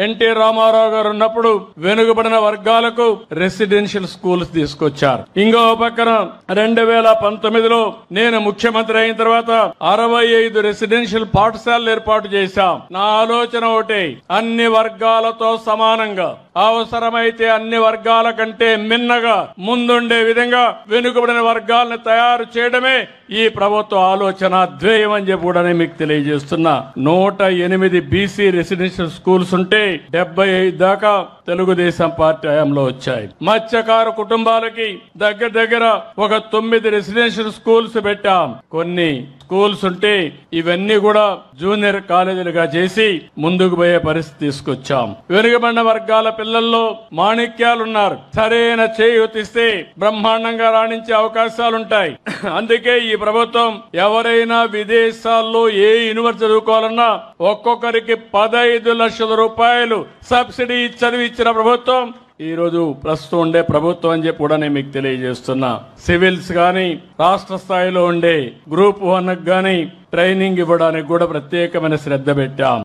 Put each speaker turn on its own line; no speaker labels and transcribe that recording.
NT Ramarao గారు ఉన్నప్పుడు వెనుకబడిన వర్గాలకు రెసిడెన్షియల్ స్కూల్స్ తీసుకొచ్చారు. ఇంకో పక్కన 2019లో నేను ముఖ్యమంత్రి అయిన తర్వాత 65 రెసిడెన్షియల్ పాఠశాలలు ఏర్పాటు చేశాం. నా ఆలోచన ఒకటే, అన్ని వర్గాలతో సమానంగా, అవసరమైతే అన్ని వర్గాల కంటే మిన్నగా ముందుండే విధంగా వెనుకబడిన వర్గాలను తయారు చేయడమే ఈ ప్రభుత్వ ఆలోచన ధ్యేయం అని చెప్పి కూడా మీకు తెలియజేస్తున్నా. 108 బీసీ రెసిడెన్షియల్ స్కూల్స్ ఉంటే 75 దాకా తెలుగుదేశం పార్టీ హయాంలో వచ్చాయి. మత్స్యకారు కుటుంబాలకి దగ్గర ఒక 9 రెసిడెన్షియల్ స్కూల్స్ పెట్టాం. కొన్ని స్కూల్స్ ఉంటే ఇవన్నీ కూడా జూనియర్ కాలేజీలుగా చేసి ముందుకు పోయే పరిస్థితి తీసుకొచ్చాం. వెనుకబడిన వర్గాల పిల్లల్లో మాణిక్యాలున్నారు. సరైన చేయూతిస్తే బ్రహ్మాండంగా రాణించే అవకాశాలుంటాయి. అందుకే ఈ ప్రభుత్వం ఎవరైనా విదేశాల్లో ఏ యూనివర్సిటీ చదువుకోవాలన్నా ఒక్కొక్కరికి 15 లక్షల రూపాయలు సబ్సిడీ చదివించిన ప్రభుత్వం ఈ రోజు ప్రస్తుతం ఉండే ప్రభుత్వం అని చెప్పి కూడా నేను మీకు తెలియజేస్తున్నా. సివిల్స్ గాని రాష్ట్ర స్థాయిలో ఉండే గ్రూప్ 1 గాని ట్రైనింగ్ ఇవ్వడానికి కూడా ప్రత్యేకమైన శ్రద్ధ పెట్టాం.